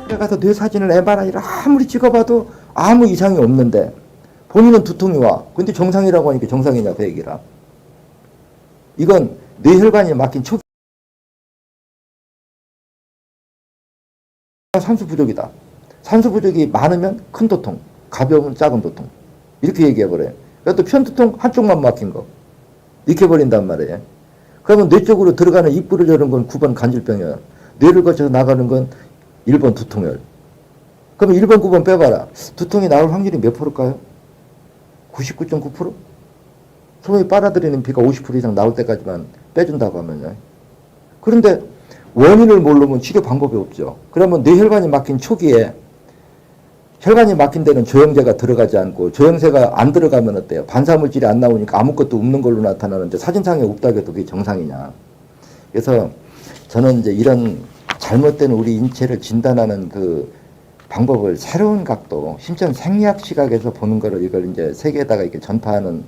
그래가서 뇌 사진을 MRI를 아무리 찍어봐도 아무 이상이 없는데 본인은 두통이 와. 근데 정상이라고 하니까 정상이냐 그 얘기라. 이건 뇌혈관이 막힌 초기 산소 부족이다. 산소 부족이 많으면 큰 도통, 가벼우면 작은 도통. 이렇게 얘기해버려요. 그러니까 또 편두통 한쪽만 막힌 거. 이렇게 버린단 말이에요. 그러면 뇌 쪽으로 들어가는 입구를 여는 건 9번 간질병이에요. 뇌를 거쳐서 나가는 건 1번 두통열. 그러면 1번, 9번 빼봐라. 두통이 나올 확률이 몇 프로일까요? 99.9%? 소위 빨아들이는 피가 50% 이상 나올 때까지만 빼준다고 하면요. 그런데 원인을 모르면 치료 방법이 없죠. 그러면 뇌혈관이 막힌 초기에 혈관이 막힌 데는 조영제가 들어가지 않고 조영제가 안 들어가면 어때요? 반사물질이 안 나오니까 아무것도 없는 걸로 나타나는데 사진상에 없다고 해도 그게 정상이냐. 그래서 저는 이제 이런 잘못된 우리 인체를 진단하는 그 방법을 새로운 각도, 심지어 생리학 시각에서 보는 거를 이걸 이제 세계에다가 이렇게 전파하는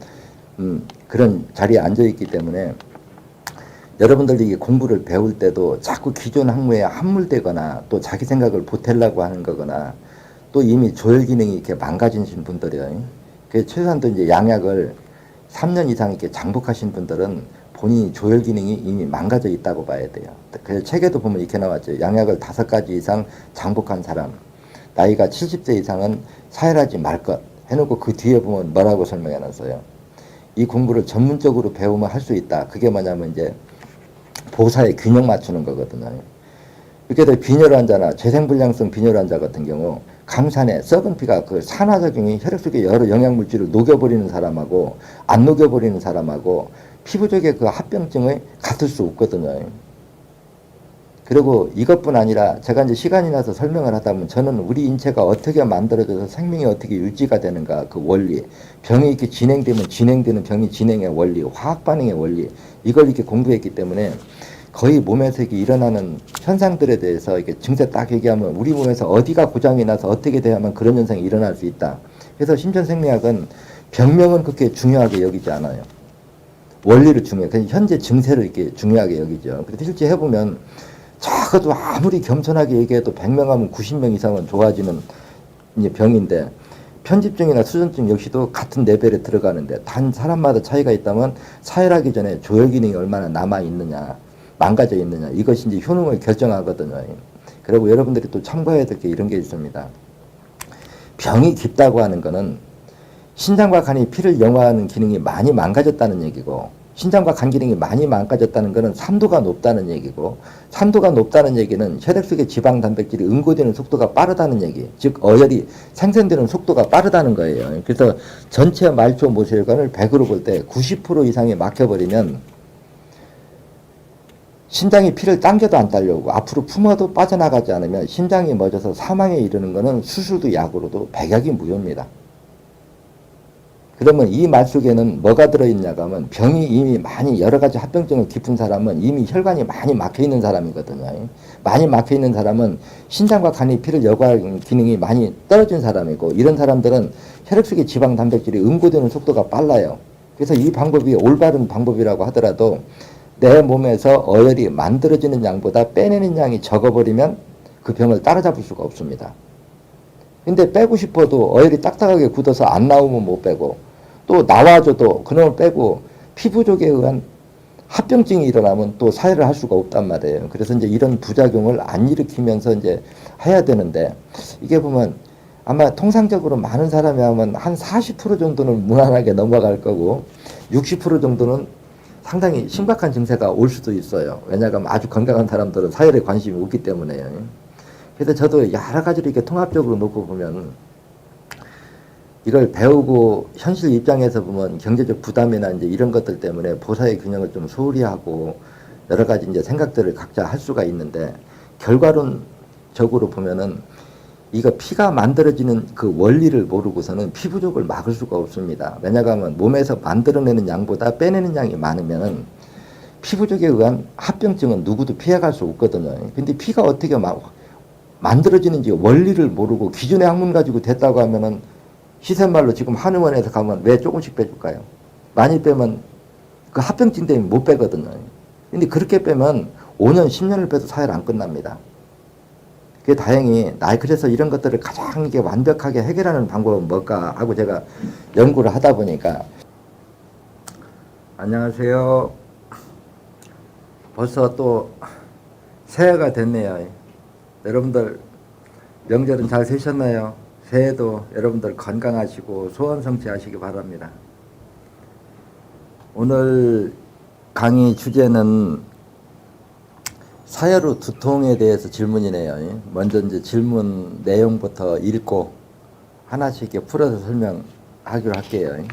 그런 자리에 앉아 있기 때문에 여러분들이 이게 공부를 배울 때도 자꾸 기존 학문에 함몰되거나 또 자기 생각을 보태려고 하는 거거나 또 이미 조혈 기능이 이렇게 망가지신 분들이에요. 그래서 최소한도 이제 양약을 3년 이상 이렇게 장복하신 분들은 본인이 조혈 기능이 이미 망가져 있다고 봐야 돼요. 그래서 책에도 보면 이렇게 나왔죠. 양약을 5가지 이상 장복한 사람, 나이가 70세 이상은 사혈하지 말 것 해놓고 그 뒤에 보면 뭐라고 설명해 놨어요. 이 공부를 전문적으로 배우면 할 수 있다. 그게 뭐냐면 이제 보사의 균형 맞추는 거거든요. 이렇게 해서 빈혈 환자나 재생불량성 빈혈 환자 같은 경우 강산에 썩은 피가 그 산화작용이 혈액 속에 여러 영양물질을 녹여버리는 사람하고 안 녹여버리는 사람하고 피부적의 그 합병증이 같을 수 없거든요. 그리고 이것뿐 아니라 제가 이제 시간이 나서 설명을 하다 보면 저는 우리 인체가 어떻게 만들어져서 생명이 어떻게 유지가 되는가 그 원리, 병이 이렇게 진행되면 진행되는 병이 진행의 원리, 화학 반응의 원리 이걸 이렇게 공부했기 때문에 거의 몸에서 이렇게 일어나는 현상들에 대해서 이렇게 증세 딱 얘기하면 우리 몸에서 어디가 고장이 나서 어떻게 돼야만 그런 현상이 일어날 수 있다. 그래서 신천생리학은 병명은 그렇게 중요하게 여기지 않아요. 원리를 중요해. 그냥 현재 증세를 이렇게 중요하게 여기죠. 그래서 실제 해보면 적어도 아무리 겸손하게 얘기해도 100명 하면 90명 이상은 좋아지는 이제 병인데 편집증이나 수전증 역시도 같은 레벨에 들어가는데 단 사람마다 차이가 있다면 사혈하기 전에 조혈 기능이 얼마나 남아 있느냐, 망가져 있느냐 이것이 이제 효능을 결정하거든요. 그리고 여러분들이 또 참고해야 될 게 이런 게 있습니다. 병이 깊다고 하는 거는 신장과 간이 피를 영화하는 기능이 많이 망가졌다는 얘기고 신장과 간 기능이 많이 망가졌다는 것은 산도가 높다는 얘기고 산도가 높다는 얘기는 혈액 속의 지방 단백질이 응고되는 속도가 빠르다는 얘기 즉 어혈이 생성되는 속도가 빠르다는 거예요. 그래서 전체 말초 모세혈관을 100으로 볼 때 90% 이상이 막혀버리면 심장이 피를 당겨도 안 딸려오고 앞으로 품어도 빠져나가지 않으면 심장이 멎어서 사망에 이르는 것은 수술도 약으로도 백약이 무효입니다. 그러면 이 말 속에는 뭐가 들어있냐고 하면 병이 이미 많이 여러 가지 합병증을 깊은 사람은 이미 혈관이 많이 막혀있는 사람이거든요. 많이 막혀있는 사람은 신장과 간이 피를 여과하는 기능이 많이 떨어진 사람이고 이런 사람들은 혈액 속의 지방 단백질이 응고되는 속도가 빨라요. 그래서 이 방법이 올바른 방법이라고 하더라도 내 몸에서 어혈이 만들어지는 양보다 빼내는 양이 적어버리면 그 병을 따라잡을 수가 없습니다. 근데 빼고 싶어도 어혈이 딱딱하게 굳어서 안 나오면 못 빼고 또 나와줘도 그놈을 빼고 피부족에 의한 합병증이 일어나면 또 사회를 할 수가 없단 말이에요. 그래서 이제 이런 부작용을 안 일으키면서 이제 해야 되는데 이게 보면 아마 통상적으로 많은 사람이 하면 한 40% 정도는 무난하게 넘어갈 거고 60% 정도는 상당히 심각한 증세가 올 수도 있어요. 왜냐하면 아주 건강한 사람들은 사혈에 관심이 없기 때문에요. 그래서 저도 여러 가지를 이렇게 통합적으로 놓고 보면 이걸 배우고 현실 입장에서 보면 경제적 부담이나 이제 이런 것들 때문에 보사의 균형을 좀 소홀히 하고 여러 가지 이제 생각들을 각자 할 수가 있는데 결과론적으로 보면은 이거 피가 만들어지는 그 원리를 모르고서는 피부족을 막을 수가 없습니다. 왜냐하면 몸에서 만들어내는 양보다 빼내는 양이 많으면은 피부족에 의한 합병증은 누구도 피해갈 수 없거든요. 근데 피가 어떻게 만들어지는지 원리를 모르고 기존의 학문 가지고 됐다고 하면은 시샘말로 지금 한의원에서 가면 왜 조금씩 빼줄까요? 많이 빼면 그 합병증 때문에 못 빼거든요. 근데 그렇게 빼면 5년, 10년을 빼도 사혈 안 끝납니다. 그게 다행히 그래서 이런 것들을 가장 이게 완벽하게 해결하는 방법은 뭘까 하고 제가 연구를 하다 보니까 안녕하세요. 벌써 또 새해가 됐네요. 여러분들 명절은 잘 되셨나요? 새해도 여러분들 건강하시고 소원 성취하시기 바랍니다. 오늘 강의 주제는 사혈후 두통에 대해서 질문이네요. 먼저 이제 질문 내용부터 읽고 하나씩 이렇게 풀어서 설명하기로 할게요.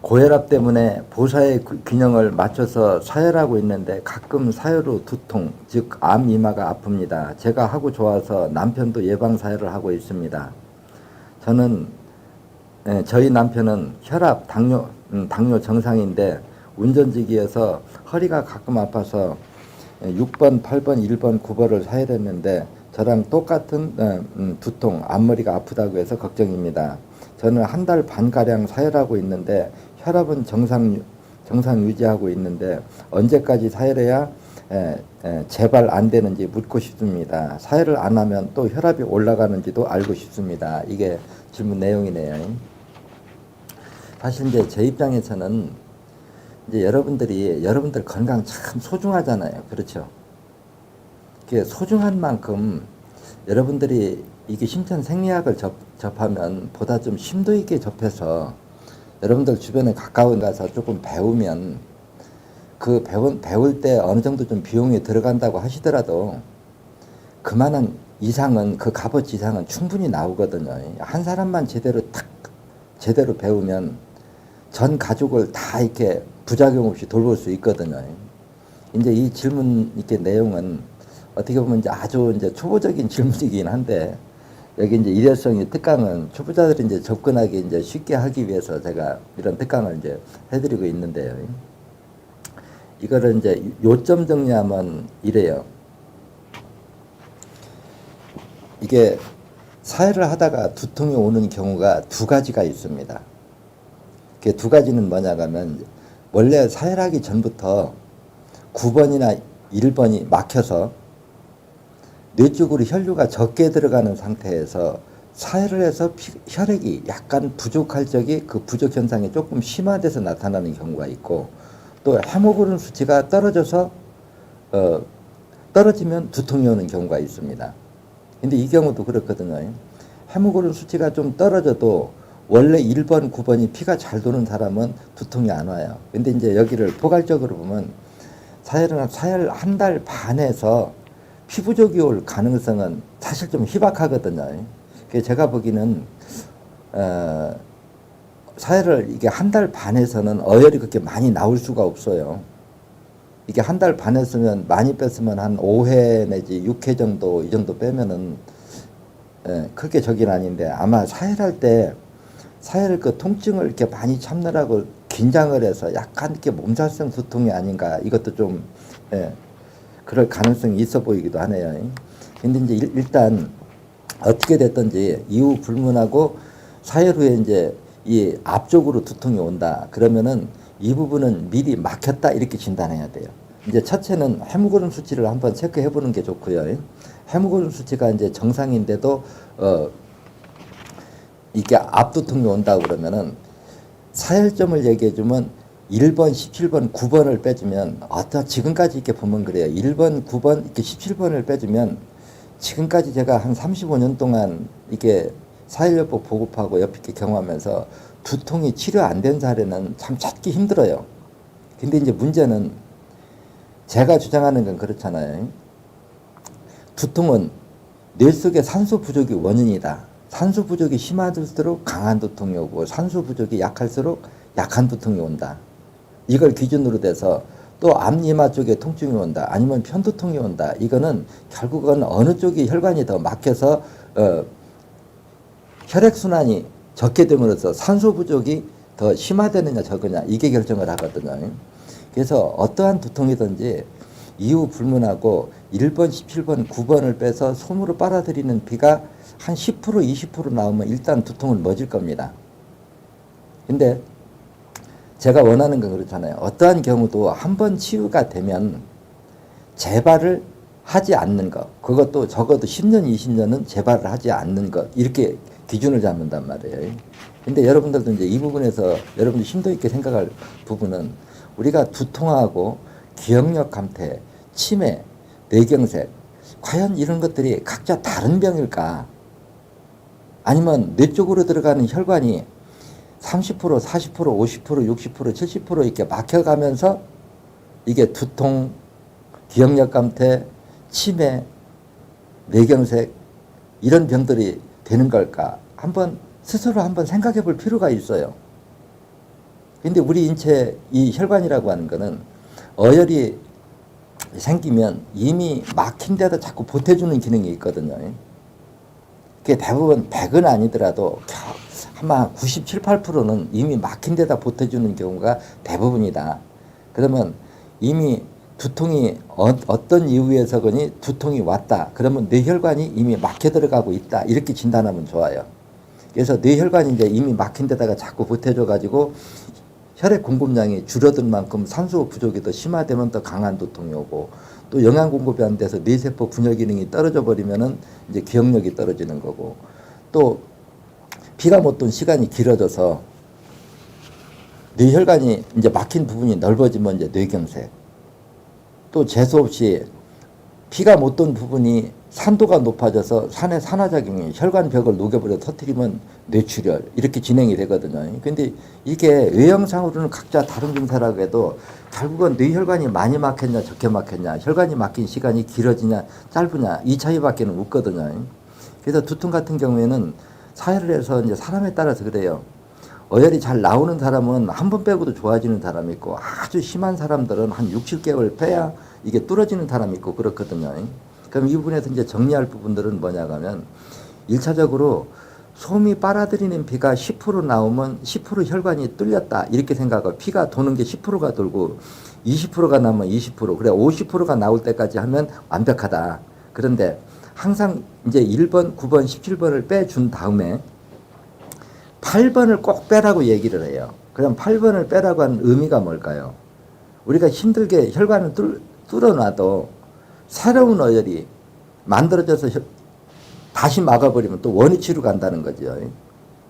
고혈압 때문에 보사의 균형을 맞춰서 사혈하고 있는데 가끔 사혈후 두통, 즉 암 이마가 아픕니다. 제가 하고 좋아서 남편도 예방 사혈을 하고 있습니다. 저희 남편은 혈압, 당뇨 정상인데 운전직이어서 허리가 가끔 아파서 6번, 8번, 1번, 9번을 사혈했는데 저랑 똑같은 두통, 앞머리가 아프다고 해서 걱정입니다. 저는 한 달 반가량 사혈하고 있는데 혈압은 정상 유지하고 있는데 언제까지 사혈해야 재발 안 되는지 묻고 싶습니다. 사혈을 안 하면 또 혈압이 올라가는지도 알고 싶습니다. 이게 질문 내용이네요. 사실 이제 제 입장에서는 이제 여러분들 건강 참 소중하잖아요. 그렇죠? 그게 소중한 만큼 여러분들이 이게 심천생리학을 접하면 보다 좀 심도 있게 접해서 여러분들 주변에 가까운 가서 조금 배우면 그 배울 때 어느 정도 좀 비용이 들어간다고 하시더라도 그만한 이상은 그 값어치 이상은 충분히 나오거든요. 한 사람만 제대로 배우면 전 가족을 다 이렇게 부작용 없이 돌볼 수 있거든요. 이제 이 질문 이렇게 내용은 어떻게 보면 이제 아주 이제 초보적인 질문이긴 한데 여기 이제 일회성의 특강은 초보자들이 이제 접근하기 이제 쉽게 하기 위해서 제가 이런 특강을 이제 해드리고 있는데요. 이거를 이제 요점 정리하면 이래요. 이게 사혈을 하다가 두통이 오는 경우가 두 가지가 있습니다. 그 두 가지는 뭐냐 하면 원래 사혈하기 전부터 9번이나 1번이 막혀서 뇌 쪽으로 혈류가 적게 들어가는 상태에서 사혈을 해서 혈액이 약간 부족할 적이 그 부족 현상이 조금 심화돼서 나타나는 경우가 있고 또 헤모글로빈 수치가 떨어지면 두통이 오는 경우가 있습니다. 근데 이 경우도 그렇거든요. 헤모글로빈 수치가 좀 떨어져도 원래 1번, 9번이 피가 잘 도는 사람은 두통이 안 와요. 근데 이제 여기를 포괄적으로 보면 사혈 한 달 반에서 피 부족이 올 가능성은 사실 좀 희박하거든요. 그래서 제가 보기에는 사혈을 이게 한 달 반에서는 어혈이 그렇게 많이 나올 수가 없어요. 이게 한 달 반에서면 많이 뺐으면 한 5회 내지 6회 정도 이 정도 빼면은 크게 적인 아닌데 아마 사혈할 때 사혈 그 통증을 이렇게 많이 참느라고 긴장을 해서 약간 이렇게 몸살성 두통이 아닌가 이것도 좀 그럴 가능성이 있어 보이기도 하네요. 근데 이제 일단 어떻게 됐든지 이후 불문하고 사혈 후에 이제 이 앞쪽으로 두통이 온다. 그러면은 이 부분은 미리 막혔다 이렇게 진단해야 돼요. 이제 첫째는 헤모글로빈 수치를 한번 체크해 보는 게 좋고요. 헤모글로빈 수치가 이제 정상인데도 이게 앞두통이 온다 그러면은 사혈점을 얘기해 주면 1번, 17번, 9번을 빼주면 지금까지 이렇게 보면 그래요. 1번, 9번, 이렇게 17번을 빼주면 지금까지 제가 한 35년 동안 이게 사혈요법 보급하고 옆에 이렇게 경험하면서 두통이 치료 안 된 사례는 참 찾기 힘들어요. 근데 이제 문제는 제가 주장하는 건 그렇잖아요. 두통은 뇌 속의 산소 부족이 원인이다. 산소 부족이 심해질수록 강한 두통이 오고 산소 부족이 약할수록 약한 두통이 온다. 이걸 기준으로 돼서 또 앞이마 쪽에 통증이 온다. 아니면 편두통이 온다. 이거는 결국은 어느 쪽이 혈관이 더 막혀서 혈액순환이 적게 됨으로써 산소 부족이 더 심화되느냐 적으냐 이게 결정을 하거든요. 그래서 어떠한 두통이든지 이후 불문하고 1번, 17번, 9번을 빼서 손으로 빨아들이는 피가 한 10%, 20% 나오면 일단 두통을 멎을 겁니다. 근데 제가 원하는 건 그렇잖아요. 어떠한 경우도 한 번 치유가 되면 재발을 하지 않는 것, 그것도 적어도 10년, 20년은 재발을 하지 않는 것, 이렇게 기준을 잡는단 말이에요. 근데 여러분들도 이제 이 부분에서 여러분들 심도 있게 생각할 부분은 우리가 두통하고 기억력 감퇴, 치매, 뇌경색, 과연 이런 것들이 각자 다른 병일까? 아니면 뇌 쪽으로 들어가는 혈관이 30%, 40%, 50%, 60%, 70% 이렇게 막혀가면서 이게 두통, 기억력 감퇴, 치매, 뇌경색 이런 병들이 되는 걸까? 스스로 한번 생각해 볼 필요가 있어요. 근데 우리 인체 이 혈관이라고 하는 거는 어혈이 생기면 이미 막힌 데다 자꾸 보태주는 기능이 있거든요. 그게 대부분 100은 아니더라도 아마 97, 8%는 이미 막힌 데다 보태주는 경우가 대부분이다. 그러면 이미 두통이 어떤 이유에서거니 두통이 왔다. 그러면 뇌혈관이 이미 막혀 들어가고 있다. 이렇게 진단하면 좋아요. 그래서 뇌혈관이 이제 이미 막힌 데다가 자꾸 보태줘 가지고 혈액 공급량이 줄어든 만큼 산소 부족이 더 심화되면 더 강한 두통이 오고, 또 영양 공급이 안 돼서 뇌세포 분열 기능이 떨어져 버리면은 이제 기억력이 떨어지는 거고, 또 피가 못 돈 시간이 길어져서 뇌혈관이 이제 막힌 부분이 넓어지면 이제 뇌경색, 또 재수 없이 피가 못 돈 부분이 산도가 높아져서 산의 산화작용이 혈관벽을 녹여버려 터뜨리면 뇌출혈, 이렇게 진행이 되거든요. 근데 이게 외형상으로는 각자 다른 증세라고 해도 결국은 뇌혈관이 많이 막혔냐 적게 막혔냐, 혈관이 막힌 시간이 길어지냐 짧으냐, 이 차이밖에는 없거든요. 그래서 두통 같은 경우에는 사회를 해서 이제 사람에 따라서 그래요. 어혈이 잘 나오는 사람은 한 번 빼고도 좋아지는 사람이 있고, 아주 심한 사람들은 한 6, 7개월 빼야 이게 뚫어지는 사람이 있고 그렇거든요. 그럼 이 부분에서 이제 정리할 부분들은 뭐냐 하면, 1차적으로 솜이 빨아들이는 피가 10% 나오면 10% 혈관이 뚫렸다, 이렇게 생각하고, 피가 도는 게 10%가 돌고 20%가 나오면 20%, 그래 50%가 나올 때까지 하면 완벽하다. 그런데 항상 이제 1번, 9번, 17번을 빼준 다음에 8번을 꼭 빼라고 얘기를 해요. 그럼 8번을 빼라고 하는 의미가 뭘까요? 우리가 힘들게 혈관을 뚫어놔도 새로운 어혈이 만들어져서 다시 막아버리면 또 원위치로 간다는 거죠.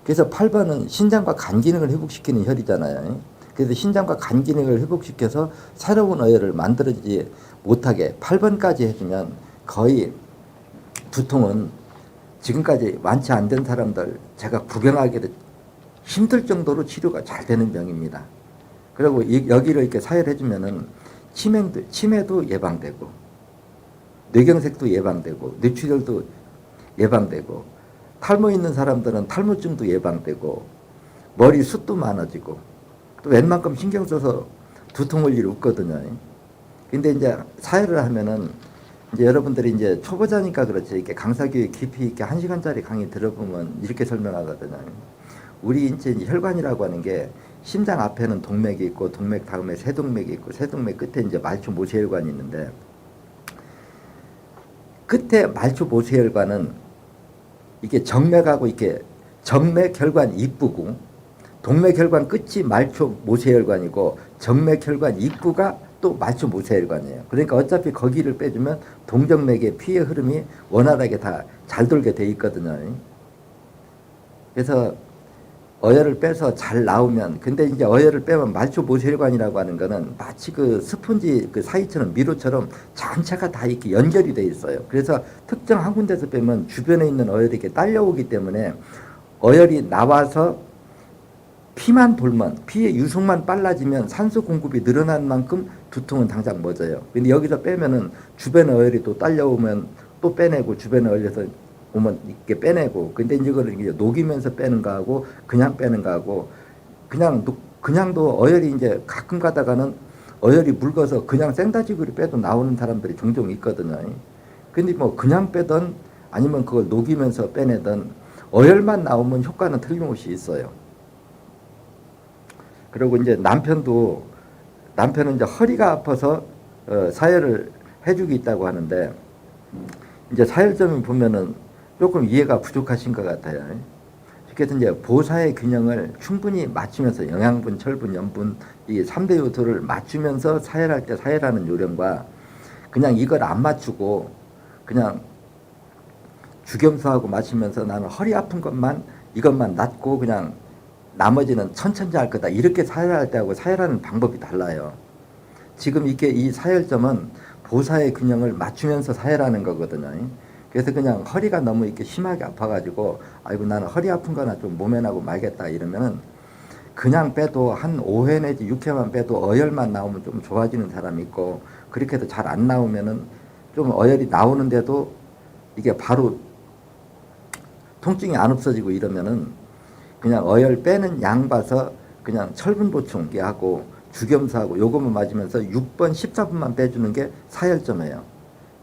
그래서 8번은 신장과 간 기능을 회복시키는 혈이잖아요. 그래서 신장과 간 기능을 회복시켜서 새로운 어혈을 만들어지지 못하게 8번까지 해주면 거의 두통은 지금까지 완치 안 된 사람들 제가 구경하기도 힘들 정도로 치료가 잘 되는 병입니다. 그리고 여기를 이렇게 사혈해주면은 치매도 예방되고, 뇌경색도 예방되고, 뇌출혈도 예방되고, 탈모 있는 사람들은 탈모증도 예방되고, 머리 숱도 많아지고, 또 웬만큼 신경 써서 두통 올 일 없거든요. 근데 이제 사혈을 하면은 이제 여러분들이 이제 초보자니까 그렇지, 이렇게 강사교육 깊이 있게 1시간짜리 강의 들어보면 이렇게 설명하거든요. 우리 인체 혈관이라고 하는 게 심장 앞에는 동맥이 있고, 동맥 다음에 세동맥이 있고, 세동맥 끝에 이제 말초 모세혈관이 있는데, 끝에 말초 모세혈관은 이게 정맥하고 이렇게 정맥혈관 입구고, 동맥혈관 끝이 말초 모세혈관이고, 정맥혈관 입구가 또 말초 모세혈관이에요. 그러니까 어차피 거기를 빼주면 동정맥의 피의 흐름이 원활하게 다 잘 돌게 돼 있거든요. 그래서 어혈을 빼서 잘 나오면, 근데 이제 어혈을 빼면 말초 모세혈관이라고 하는 거는 마치 그 스펀지 그 사이처럼 미로처럼 전체가 다 이렇게 연결이 돼 있어요. 그래서 특정 한 군데서 빼면 주변에 있는 어혈이 이렇게 딸려오기 때문에 어혈이 나와서 피만 돌면, 피의 유속만 빨라지면 산소 공급이 늘어난 만큼 두통은 당장 멎어요. 근데 여기서 빼면은 주변 어혈이 또 딸려오면 또 빼내고, 주변에 얼려서 오면 이렇게 빼내고, 근데 이거를 이제 녹이면서 빼는 거하고 그냥 빼는 거하고, 그냥도 어혈이 이제 가끔 가다가는 어혈이 묽어서 그냥 생다지구리 빼도 나오는 사람들이 종종 있거든요. 근데 뭐 그냥 빼든 아니면 그걸 녹이면서 빼내든 어혈만 나오면 효과는 틀림없이 있어요. 그리고 이제 남편은 이제 허리가 아파서 사혈을 해주고 있다고 하는데, 이제 사혈점을 보면은 조금 이해가 부족하신 것 같아요. 그래서 이제 보사의 균형을 충분히 맞추면서 영양분, 철분, 염분 이 3대 요소를 맞추면서 사혈할 때 사혈하는 요령과, 그냥 이걸 안 맞추고 그냥 주겸수하고 마시면서 나는 허리 아픈 것만 이것만 낫고 그냥 나머지는 천천히 할 거다. 이렇게 사열할 때하고 사열하는 방법이 달라요. 지금 이게 이 사열점은 보사의 균형을 맞추면서 사열하는 거거든요. 그래서 그냥 허리가 너무 이렇게 심하게 아파가지고 아이고 나는 허리 아픈 거나 좀 몸에 나고 말겠다 이러면은 그냥 빼도 한 5회 내지 6회만 빼도 어혈만 나오면 좀 좋아지는 사람이 있고 그렇게 해도 잘 안 나오면은 좀 어혈이 나오는데도 이게 바로 통증이 안 없어지고 이러면은 그냥 어혈 빼는 양 봐서 그냥 철분 보충기 하고 주겸수하고 요것만 맞으면서 6번 14분만 빼주는 게 사혈점이에요.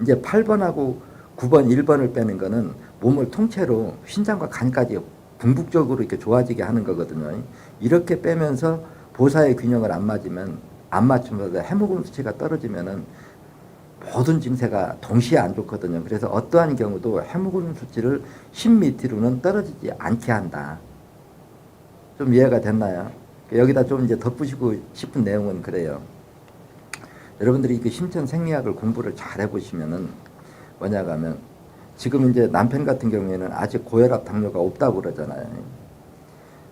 이제 8번하고 9번 1번을 빼는 거는 몸을 통째로 신장과 간까지 궁극적으로 이렇게 좋아지게 하는 거거든요. 이렇게 빼면서 보사의 균형을 안 맞추면서 헤모글로빈 수치가 떨어지면은 모든 증세가 동시에 안 좋거든요. 그래서 어떠한 경우도 헤모글로빈 수치를 10 밑으로는 떨어지지 않게 한다. 좀 이해가 됐나요? 여기다 좀 이제 덧붙이고 싶은 내용은 그래요. 여러분들이 그 신천 생리학을 공부를 잘 해보시면은 뭐냐고 하면 지금 이제 남편 같은 경우에는 아직 고혈압 당뇨가 없다고 그러잖아요.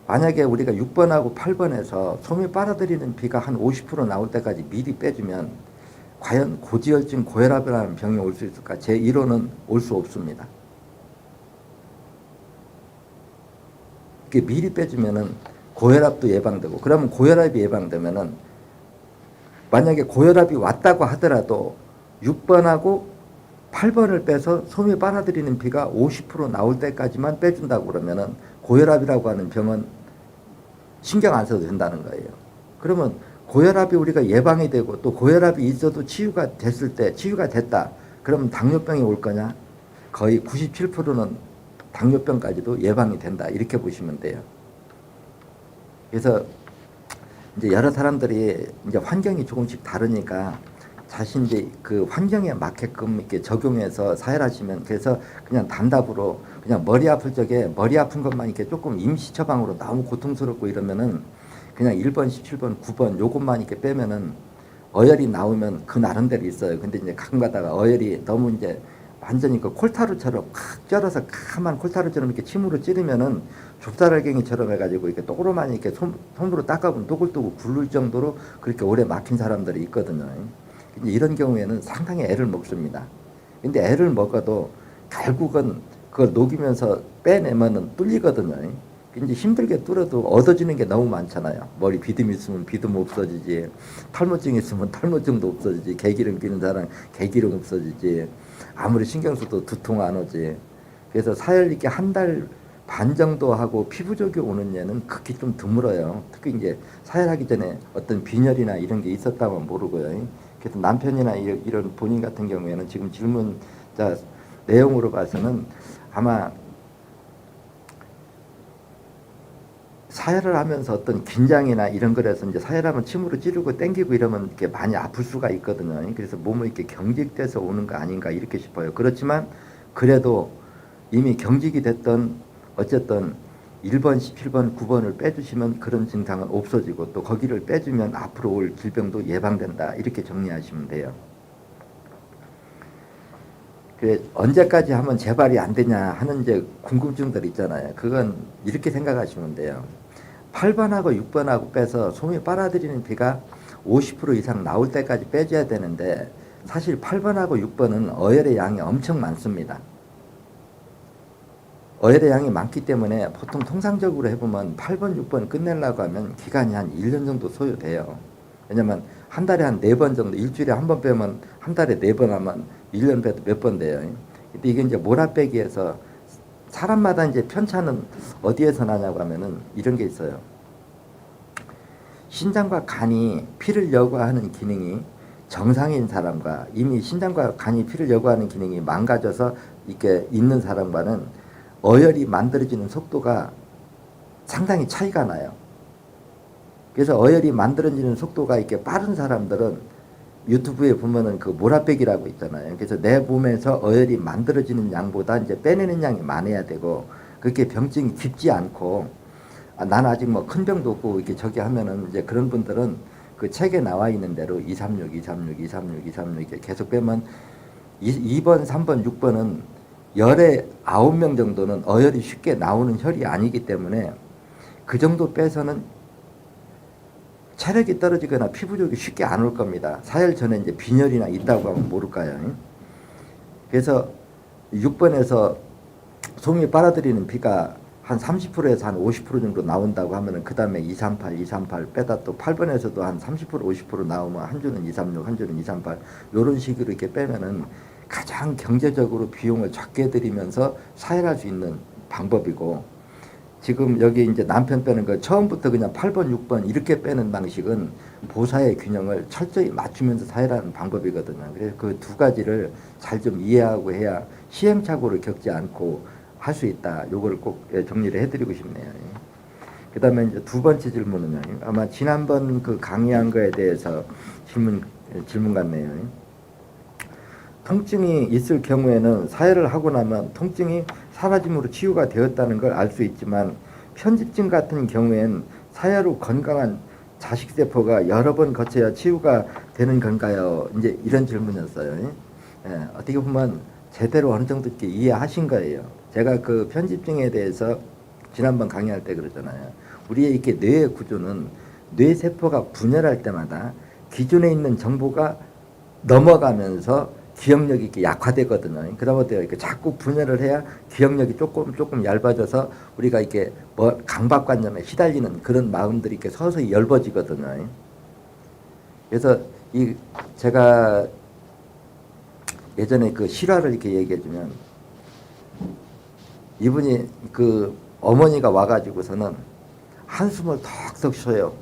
만약에 우리가 6번하고 8번에서 솜이 빨아들이는 비가 한 50% 나올 때까지 미리 빼주면 과연 고지혈증 고혈압이라는 병이 올 수 있을까? 제 1호는 올 수 없습니다. 이게 미리 빼주면은 고혈압도 예방되고 그러면 고혈압이 예방되면은 만약에 고혈압이 왔다고 하더라도 6번하고 8번을 빼서 솜이 빨아들이는 비가 50% 나올 때까지만 빼준다고 그러면은 고혈압이라고 하는 병은 신경 안 써도 된다는 거예요. 그러면 고혈압이 우리가 예방이 되고 또 고혈압이 있어도 치유가 됐다. 그러면 당뇨병이 올 거냐? 거의 97%는 당뇨병까지도 예방이 된다. 이렇게 보시면 돼요. 그래서 이제 여러 사람들이 이제 환경이 조금씩 다르니까 자신 이제 그 환경에 맞게끔 이렇게 적용해서 사혈하시면 그래서 그냥 단답으로 그냥 머리 아플 적에 머리 아픈 것만 이렇게 조금 임시 처방으로 너무 고통스럽고 이러면은 그냥 1번, 17번, 9번 요것만 이렇게 빼면은 어혈이 나오면 그 나름대로 있어요. 근데 이제 가끔 가다가 어혈이 너무 이제 완전히 그 콜타루처럼 칵 쩔어서 까만 콜타루처럼 이렇게 침으로 찌르면은 좁쌀알갱이처럼 해가지고 이렇게 또그로만 이렇게 손으로 닦아보면 또글또글 굴릴 정도로 그렇게 오래 막힌 사람들이 있거든요. 이런 경우에는 상당히 애를 먹습니다. 근데 애를 먹어도 결국은 그걸 녹이면서 빼내면은 뚫리거든요. 이제 힘들게 뚫어도 얻어지는 게 너무 많잖아요. 머리 비듬 있으면 비듬 없어지지, 탈모증 있으면 탈모증도 없어지지, 개기름 끼는 사람 개기름 없어지지, 아무리 신경 써도 두통 안 오지. 그래서 사열 이렇게 한 달 반 정도 하고 피부족이 오는 얘는 극히 좀 드물어요. 특히 이제 사열하기 전에 어떤 빈혈이나 이런 게 있었다면 모르고요. 그래서 남편이나 이런 본인 같은 경우에는 지금 질문자 내용으로 봐서는 아마 사혈을 하면서 어떤 긴장이나 이런 거라서 이제 사혈하면 침으로 찌르고 땡기고 이러면 이렇게 많이 아플 수가 있거든요. 그래서 몸을 이렇게 경직돼서 오는 거 아닌가 이렇게 싶어요. 그렇지만 그래도 이미 경직이 됐던 어쨌든 1번, 17번, 9번을 빼주시면 그런 증상은 없어지고 또 거기를 빼주면 앞으로 올 질병도 예방된다. 이렇게 정리하시면 돼요. 그래, 언제까지 하면 재발이 안 되냐 하는 이제 궁금증들 있잖아요. 그건 이렇게 생각하시면 돼요. 8번하고 6번하고 빼서 솜이 빨아들이는 비가 50% 이상 나올 때까지 빼줘야 되는데 사실 8번하고 6번은 어혈의 양이 엄청 많습니다. 어혈의 양이 많기 때문에 보통 통상적으로 해보면 8번, 6번 끝내려고 하면 기간이 한 1년 정도 소요돼요. 왜냐면 한 달에 한 4번 정도, 일주일에 한 번 빼면 한 달에 4번 하면 1년 빼도 몇 번 돼요. 근데 이게 이제 몰아빼기에서 사람마다 이제 편차는 어디에서 나냐고 하면은 이런 게 있어요. 신장과 간이 피를 여과하는 기능이 정상인 사람과 이미 신장과 간이 피를 여과하는 기능이 망가져서 이렇게 있는 사람과는 어혈이 만들어지는 속도가 상당히 차이가 나요. 그래서 어혈이 만들어지는 속도가 이렇게 빠른 사람들은 유튜브에 보면은 그 몰아빼기라고 있잖아요. 그래서 내 몸에서 어혈이 만들어지는 양보다 이제 빼내는 양이 많아야 되고 그렇게 병증이 깊지 않고 난 아직 뭐 큰 병도 없고 이렇게 저기 하면은 이제 그런 분들은 그 책에 나와 있는 대로 236, 236, 236, 236 이렇게 계속 빼면 2번, 3번, 6번은 열에 9명 정도는 어혈이 쉽게 나오는 혈이 아니기 때문에 그 정도 빼서는 체력이 떨어지거나 피부족이 쉽게 안 올 겁니다. 사열 전에 이제 빈혈이나 있다고 하면 모를까요? 그래서 6번에서 소금이 빨아들이는 피가 한 30%에서 한 50% 정도 나온다고 하면은 그 다음에 238, 238 빼다 또 8번에서도 한 30%, 50% 나오면 한 주는 236, 한 주는 238 요런 식으로 이렇게 빼면은 가장 경제적으로 비용을 적게 들이면서 사혈할 수 있는 방법이고, 지금 여기 이제 남편 빼는 거 처음부터 그냥 8번, 6번 이렇게 빼는 방식은 보사의 균형을 철저히 맞추면서 사혈하는 방법이거든요. 그래서 그 두 가지를 잘 좀 이해하고 해야 시행착오를 겪지 않고 할 수 있다. 요걸 꼭 정리를 해드리고 싶네요. 그 다음에 이제 두 번째 질문은요. 아마 지난번 그 강의한 거에 대해서 질문 같네요. 통증이 있을 경우에는 사혈을 하고 나면 통증이 사라짐으로 치유가 되었다는 걸 알 수 있지만 편집증 같은 경우엔 사혈 후 건강한 자식세포가 여러 번 거쳐야 치유가 되는 건가요? 이제 이런 질문이었어요. 예, 어떻게 보면 제대로 어느 정도 이렇게 이해하신 거예요. 제가 그 편집증에 대해서 지난번 강의할 때 그러잖아요. 우리의 이렇게 뇌의 구조는 뇌세포가 분열할 때마다 기존에 있는 정보가 넘어가면서 기억력이 이렇게 약화되거든요. 그러다 이렇게 자꾸 분열을 해야 기억력이 조금 얇아져서 우리가 이렇게 뭐 강박관념에 시달리는 그런 마음들이 이렇게 서서히 엷어지거든요. 그래서 이 제가 예전에 그 실화를 이렇게 얘기해주면 이분이 그 어머니가 와가지고서는 한숨을 턱턱 쉬어요.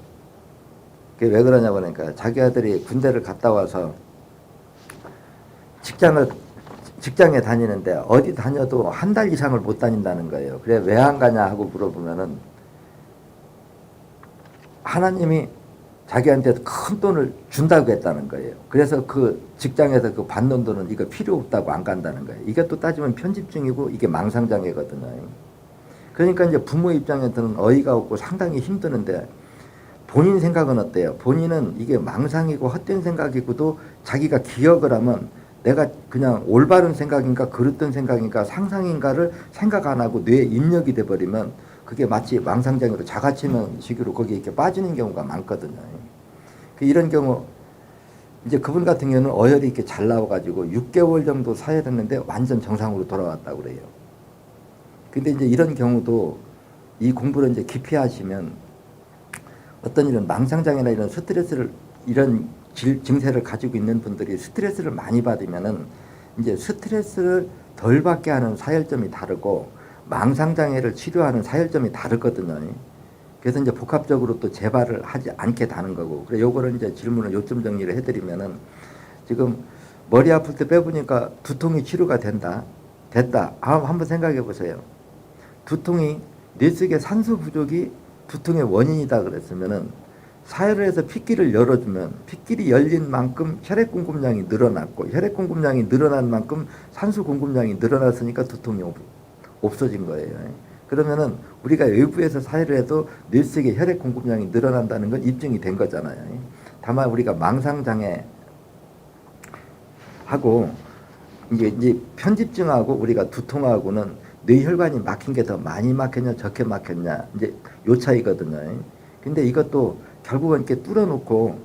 그게 왜 그러냐고 하니까 자기 아들이 군대를 갔다 와서 직장에 다니는데 어디 다녀도 한 달 이상을 못 다닌다는 거예요. 그래 왜 안 가냐 하고 물어보면은 하나님이 자기한테 큰 돈을 준다고 했다는 거예요. 그래서 그 직장에서 그 받는 돈은 이거 필요 없다고 안 간다는 거예요. 이게 또 따지면 편집증이고 이게 망상장애거든요. 그러니까 이제 부모 입장에서는 어이가 없고 상당히 힘드는데 본인 생각은 어때요? 본인은 이게 망상이고 헛된 생각이고도 자기가 기억을 하면 내가 그냥 올바른 생각인가 그릇된 생각인가 상상인가를 생각 안 하고 뇌에 입력이 돼버리면 그게 마치 망상장애로 자가치명 식으로 거기에 이렇게 빠지는 경우가 많거든요. 이런 경우 이제 그분 같은 경우는 어혈이 이렇게 잘 나와가지고 6개월 정도 사혈했는데 완전 정상으로 돌아왔다고 그래요. 근데 이제 이런 경우도 이 공부를 이제 깊이 하시면 어떤 이런 망상장애나 이런 스트레스를 이런 증세를 가지고 있는 분들이 스트레스를 많이 받으면은 이제 스트레스를 덜 받게 하는 사혈점이 다르고 망상장애를 치료하는 사혈점이 다르거든요. 그래서 이제 복합적으로 또 재발을 하지 않게 되는 거고. 그래 요거를 이제 질문을 요점 정리를 해드리면은 지금 머리 아플 때 빼보니까 두통이 치료가 됐다. 한번 생각해 보세요. 두통이 뇌 속의 산소 부족이 두통의 원인이다 그랬으면은 사혈을 해서 핏길을 열어주면 핏길이 열린 만큼 혈액 공급량이 늘어났고 혈액 공급량이 늘어난 만큼 산소 공급량이 늘어났으니까 두통이 없어진 거예요. 그러면은 우리가 외부에서 사혈을 해도 뇌 속의 혈액 공급량이 늘어난다는 건 입증이 된 거잖아요. 다만 우리가 망상장애 하고 이제 편집증하고 우리가 두통하고는 뇌혈관이 막힌 게 더 많이 막혔냐 적게 막혔냐 이제 요 차이거든요. 근데 이것도 결국은 이렇게 뚫어놓고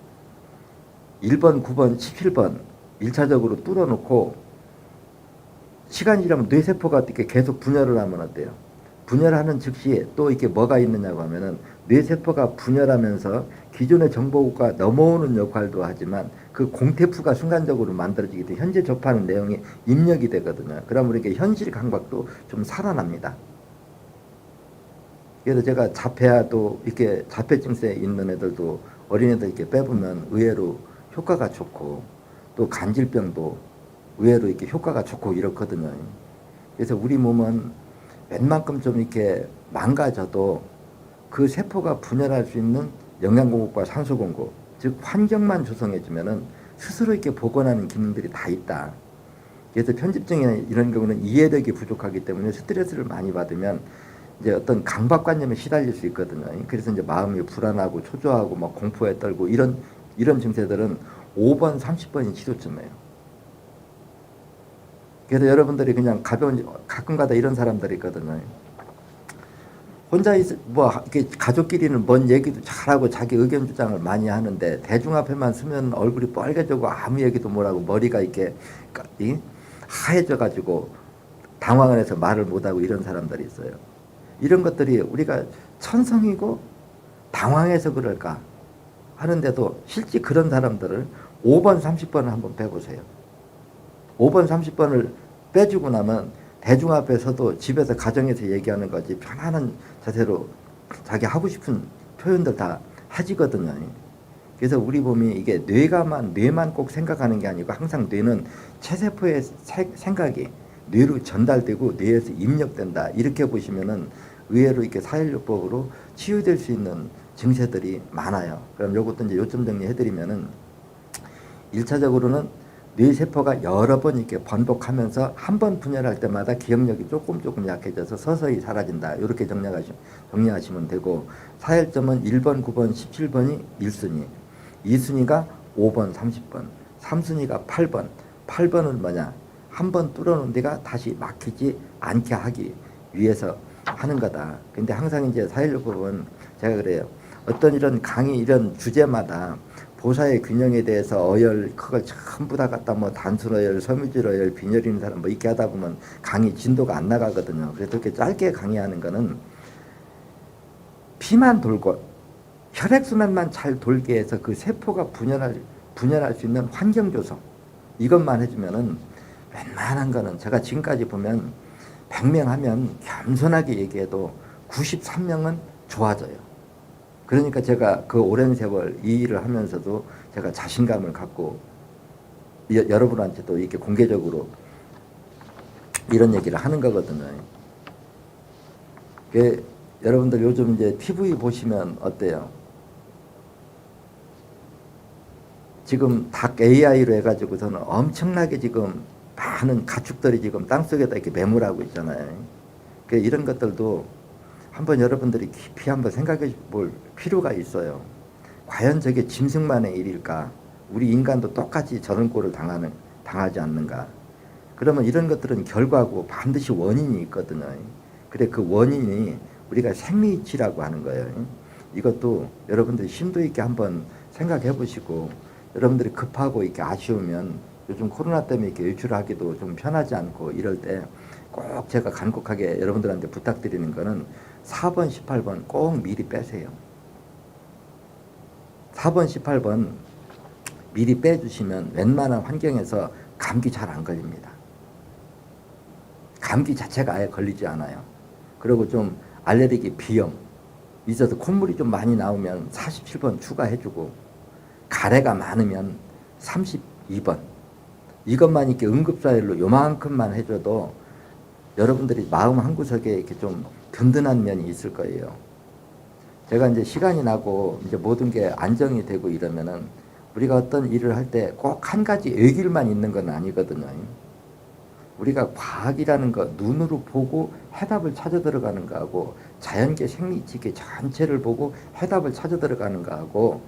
1번, 9번, 17번 1차적으로 뚫어놓고 시간이 지나면 뇌세포가 이렇게 계속 분열을 하면 어때요? 분열하는 즉시 또 이렇게 뭐가 있느냐고 하면은 뇌세포가 분열하면서 기존의 정보가 넘어오는 역할도 하지만 그 공태푸가 순간적으로 만들어지기 때문에 현재 접하는 내용이 입력이 되거든요. 그러면 이렇게 현실 감각도 좀 살아납니다. 그래서 제가 자폐아도 이렇게 자폐증세 있는 애들도 어린애들 이렇게 빼보면 의외로 효과가 좋고 또 간질병도 의외로 이렇게 효과가 좋고 이렇거든요. 그래서 우리 몸은 웬만큼 좀 이렇게 망가져도 그 세포가 분열할 수 있는 영양 공급과 산소 공급, 즉 환경만 조성해주면은 스스로 이렇게 복원하는 기능들이 다 있다. 그래서 편집증이나 이런 경우는 이해력이 부족하기 때문에 스트레스를 많이 받으면 이제 어떤 강박관념에 시달릴 수 있거든요. 그래서 이제 마음이 불안하고 초조하고 막 공포에 떨고 이런 이런 증세들은 5번, 30번이 치료점이에요. 그래서 여러분들이 그냥 가끔가다 이런 사람들이 있거든요. 혼자 이렇게 가족끼리는 뭔 얘기도 잘하고 자기 의견 주장을 많이 하는데 대중 앞에만 서면 얼굴이 빨개지고 아무 얘기도 못하고 머리가 이렇게 하얘져 가지고 당황을 해서 말을 못하고 이런 사람들이 있어요. 이런 것들이 우리가 천성이고 당황해서 그럴까 하는데도 실제 그런 사람들을 5번, 30번을 한번 빼보세요. 5번, 30번을 빼주고 나면 대중 앞에서도 집에서 가정에서 얘기하는 거지 편안한 자세로 자기 하고 싶은 표현들 다 해지거든요. 그래서 우리 몸이 이게 뇌만 꼭 생각하는 게 아니고 항상 뇌는 체세포의 생각이 뇌로 전달되고 뇌에서 입력된다. 이렇게 보시면은 의외로 이렇게 사혈요법으로 치유될 수 있는 증세들이 많아요. 그럼 요것도 이제 요점 정리해드리면은 1차적으로는 뇌세포가 여러 번 이렇게 번복하면서 한 번 분열할 때마다 기억력이 조금 약해져서 서서히 사라진다. 이렇게 정리하시면 되고, 사혈점은 1번, 9번, 17번이 1순위, 2순위가 5번, 30번, 3순위가 8번. 8번은 뭐냐? 한 번 뚫어놓은 데가 다시 막히지 않게 하기 위해서 하는 거다. 근데 항상 이제 사혈요법은 제가 그래요. 어떤 이런 강의 이런 주제마다 보사의 균형에 대해서 어열 그걸 전부 다 갖다 뭐 단순 어열, 섬유질 어열, 빈혈 있는 사람 뭐 이렇게 하다 보면 강의 진도가 안 나가거든요. 그래서 이렇게 짧게 강의하는 거는 피만 돌고 혈액순환만 잘 돌게 해서 그 세포가 분열할 수 있는 환경 조성 이것만 해주면은 웬만한 거는 제가 지금까지 보면 100명 하면 겸손하게 얘기해도 93명은 좋아져요. 그러니까 제가 그 오랜 세월 이 일을 하면서도 제가 자신감을 갖고 여러분한테도 이렇게 공개적으로 이런 얘기를 하는 거거든요. 여러분들 요즘 이제 TV 보시면 어때요? 지금 닭 AI로 해가지고서는 엄청나게 지금 많은 가축들이 지금 땅속에다 이렇게 매몰하고 있잖아요. 이런 것들도 한번 여러분들이 깊이 한번 생각해 볼 필요가 있어요. 과연 저게 짐승만의 일일까? 우리 인간도 똑같이 저런 꼴을 당하지 않는가? 그러면 이런 것들은 결과고 반드시 원인이 있거든요. 그래 그 원인이 우리가 생리치라고 하는 거예요. 이것도 여러분들이 심도 있게 한번 생각해 보시고, 여러분들이 급하고 이렇게 아쉬우면 요즘 코로나 때문에 이렇게 외출하기도 좀 편하지 않고 이럴 때 꼭 제가 간곡하게 여러분들한테 부탁드리는 거는 4번, 18번 꼭 미리 빼세요. 4번, 18번 미리 빼주시면 웬만한 환경에서 감기 잘 안 걸립니다. 감기 자체가 아예 걸리지 않아요. 그리고 좀 알레르기 비염 있어서 콧물이 좀 많이 나오면 47번 추가해주고, 가래가 많으면 32번 이것만 이렇게 응급사열로 요만큼만 해줘도 여러분들이 마음 한구석에 이렇게 좀 든든한 면이 있을 거예요. 제가 이제 시간이 나고 이제 모든 게 안정이 되고 이러면은 우리가 어떤 일을 할 때 꼭 한 가지 의길만 있는 건 아니거든요. 우리가 과학이라는 거 눈으로 보고 해답을 찾아 들어가는 거하고 자연계 생리치계 전체를 보고 해답을 찾아 들어가는 거하고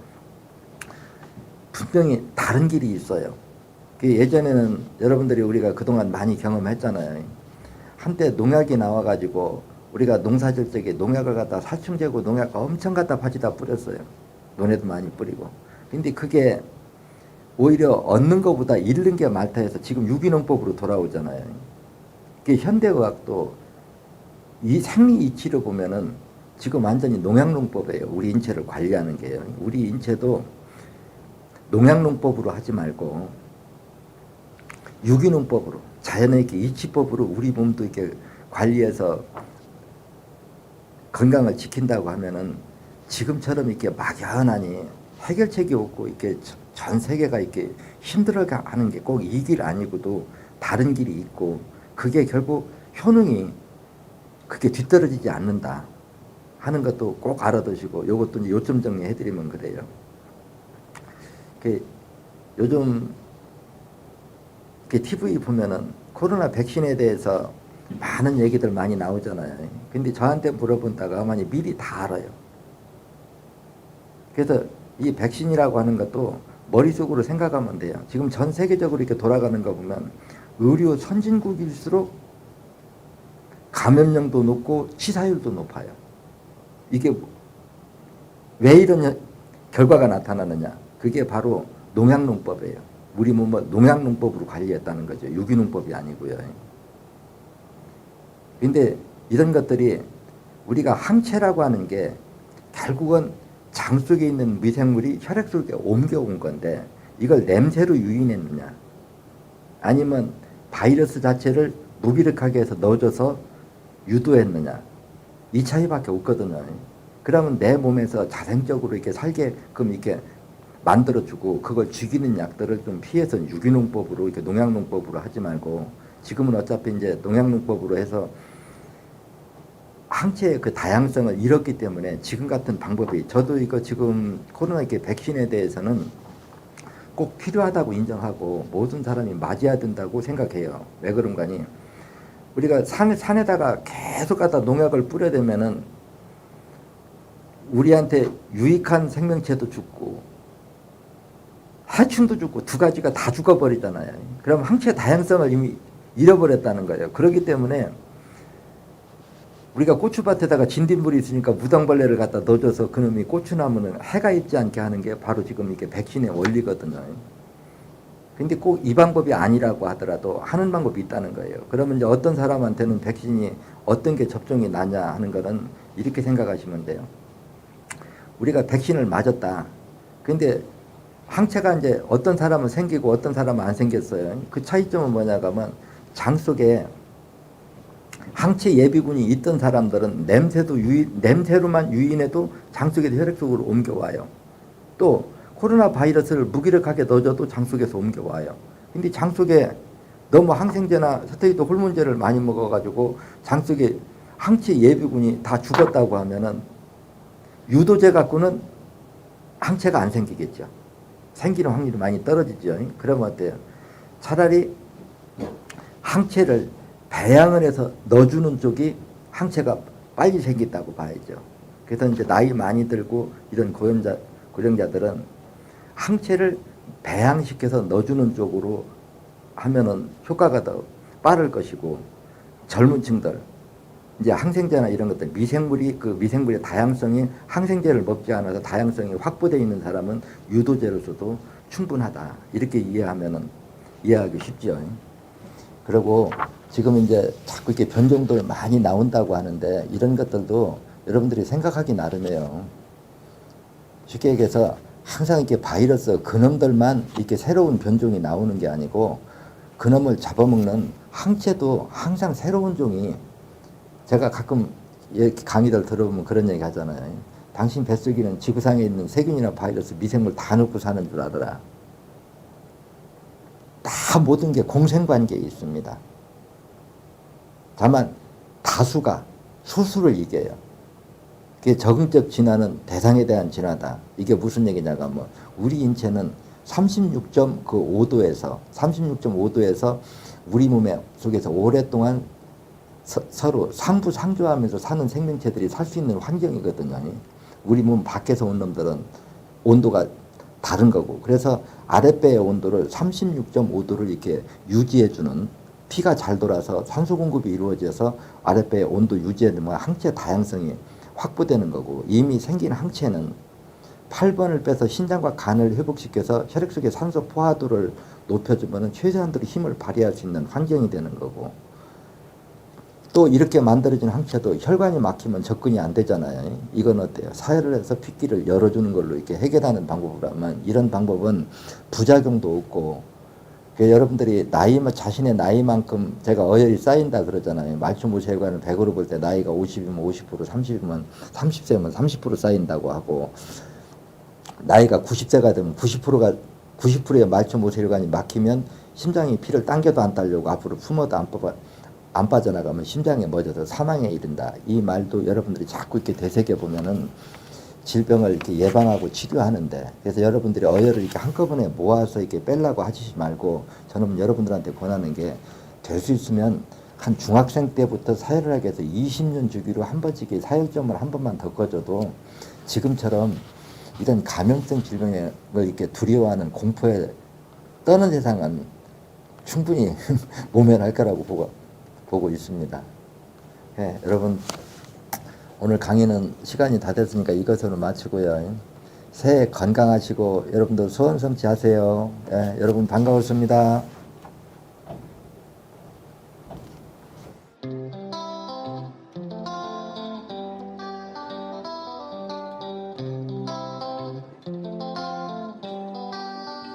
분명히 다른 길이 있어요. 예전에는 여러분들이 우리가 그동안 많이 경험했잖아요. 한때 농약이 나와가지고 우리가 농사질 적에 농약을 갖다 살충제고 농약 엄청 갖다 밭에다 뿌렸어요. 논에도 많이 뿌리고. 근데 그게 오히려 얻는 것보다 잃는 게 많다 해서 지금 유기농법으로 돌아오잖아요. 현대의학도 이 생리 이치로 보면은 지금 완전히 농약농법이에요. 우리 인체를 관리하는 게요. 우리 인체도 농약농법으로 하지 말고 유기농법으로 자연의 이렇게 이치법으로 우리 몸도 이렇게 관리해서 건강을 지킨다고 하면은 지금처럼 이렇게 막연하니 해결책이 없고 이렇게 전 세계가 이렇게 힘들어가는 게 꼭 이 길 아니고도 다른 길이 있고, 그게 결국 효능이 그게 뒤떨어지지 않는다 하는 것도 꼭 알아두시고, 요것도 이제 요점 정리해드리면 그래요. 요즘 TV 보면은 코로나 백신에 대해서 많은 얘기들 많이 나오잖아요. 근데 저한테 물어본다가 어머니 미리 다 알아요. 그래서 이 백신이라고 하는 것도 머릿속으로 생각하면 돼요. 지금 전 세계적으로 이렇게 돌아가는 거 보면 의료 선진국일수록 감염량도 높고 치사율도 높아요. 이게 왜 이런 결과가 나타나느냐? 그게 바로 농약농법이에요. 우리 몸을 농약농법으로 관리했다는 거죠. 유기농법이 아니고요. 근데 이런 것들이 우리가 항체라고 하는 게 결국은 장 속에 있는 미생물이 혈액 속에 옮겨온 건데 이걸 냄새로 유인했느냐 아니면 바이러스 자체를 무기력하게 해서 넣어줘서 유도했느냐 이 차이밖에 없거든요. 그러면 내 몸에서 자생적으로 이렇게 살게끔 이렇게 만들어주고 그걸 죽이는 약들을 좀 피해서 유기농법으로 이렇게 농약농법으로 하지 말고 지금은 어차피 이제 농약농법으로 해서 항체의 그 다양성을 잃었기 때문에 지금 같은 방법이 저도 이거 지금 코로나 이렇게 백신에 대해서는 꼭 필요하다고 인정하고 모든 사람이 맞아야 된다고 생각해요. 왜 그런가니 우리가 산에다가 계속 갖다 농약을 뿌려대면은 우리한테 유익한 생명체도 죽고 해충도 죽고 두 가지가 다 죽어버리잖아요. 그럼 항체 다양성을 이미 잃어버렸다는 거예요. 그렇기 때문에 우리가 고추밭에다가 진딧물이 있으니까 무당벌레를 갖다 넣어줘서 그놈이 고추나무는 해가 있지 않게 하는 게 바로 지금 이게 백신의 원리거든요. 근데 꼭 이 방법이 아니라고 하더라도 하는 방법이 있다는 거예요. 그러면 이제 어떤 사람한테는 백신이 어떤 게 접종이 나냐 하는 거는 이렇게 생각하시면 돼요. 우리가 백신을 맞았다. 근데 항체가 이제 어떤 사람은 생기고 어떤 사람은 안 생겼어요. 그 차이점은 뭐냐고 하면 장 속에 항체 예비군이 있던 사람들은 냄새로만 유인해도 장 속에서 혈액 속으로 옮겨와요. 또 코로나 바이러스를 무기력하게 넣어줘도 장 속에서 옮겨와요. 근데 장 속에 너무 항생제나 스테로이드 호르몬제를 많이 먹어가지고 장 속에 항체 예비군이 다 죽었다고 하면은 유도제 갖고는 항체가 안 생기겠죠. 생기는 확률이 많이 떨어지죠. 그러면 어때요? 차라리 항체를 배양을 해서 넣어주는 쪽이 항체가 빨리 생긴다고 봐야죠. 그래서 이제 나이 많이 들고 이런 고령자들은 항체를 배양시켜서 넣어주는 쪽으로 하면은 효과가 더 빠를 것이고 젊은 층들 이제 항생제나 이런 것들 미생물의 다양성이 항생제를 먹지 않아서 다양성이 확보되어 있는 사람은 유도제로서도 충분하다. 이렇게 이해하기 쉽죠. 그리고 지금 이제 자꾸 이렇게 변종들 많이 나온다고 하는데 이런 것들도 여러분들이 생각하기 나름이에요. 쉽게 얘기해서 항상 이렇게 바이러스 그놈들만 이렇게 새로운 변종이 나오는 게 아니고 그놈을 잡아먹는 항체도 항상 새로운 종이 제가 가끔 강의들 들어보면 그런 얘기 하잖아요. 당신 뱃속에는 지구상에 있는 세균이나 바이러스 미생물 다 넣고 사는 줄 알아라. 다 모든 게 공생관계에 있습니다. 다만 다수가 소수를 이겨요. 그게 적응적 진화는 대상에 대한 진화다. 이게 무슨 얘기냐고 하면 우리 인체는 36.5도에서 우리 몸 속에서 오랫동안 서로 상부상조하면서 사는 생명체들이 살 수 있는 환경이거든요. 우리 몸 밖에서 온 놈들은 온도가 다른 거고 그래서 아랫배의 온도를 36.5도를 이렇게 유지해주는 피가 잘 돌아서 산소 공급이 이루어져서 아랫배의 온도 유지에는 항체 다양성이 확보되는 거고 이미 생긴 항체는 8번을 빼서 신장과 간을 회복시켜서 혈액 속의 산소 포화도를 높여주면 최대한도로 힘을 발휘할 수 있는 환경이 되는 거고 또 이렇게 만들어진 항체도 혈관이 막히면 접근이 안 되잖아요. 이건 어때요? 사혈을 해서 핏기를 열어주는 걸로 이렇게 해결하는 방법이라면 이런 방법은 부작용도 없고 여러분들이 자신의 나이만큼 제가 어혈이 쌓인다 그러잖아요. 말초모세혈관을 100으로 볼 때 나이가 50이면 50%, 30세면 30% 쌓인다고 하고 나이가 90세가 되면 90%의 말초모세혈관이 막히면 심장이 피를 당겨도 안 따려고 앞으로 품어도 안 빠져나가면 심장에 멎어서 사망에 이른다. 이 말도 여러분들이 자꾸 이렇게 되새겨 보면은 질병을 이렇게 예방하고 치료하는데 그래서 여러분들이 어혈을 이렇게 한꺼번에 모아서 이렇게 빼려고 하시지 말고 저는 여러분들한테 권하는 게 될 수 있으면 한 중학생 때부터 사혈을 하게 해서 20년 주기로 한 번씩 사혈점을 한 번만 더 꺼줘도 지금처럼 이런 감염성 질병을 이렇게 두려워하는 공포에 떠는 세상은 충분히 모면할 거라고 보고 있습니다. 예, 여러분 오늘 강의는 시간이 다 됐으니까 이것으로 마치고요. 새해 건강하시고 여러분도 소원 성취하세요. 예, 여러분 반가웠습니다.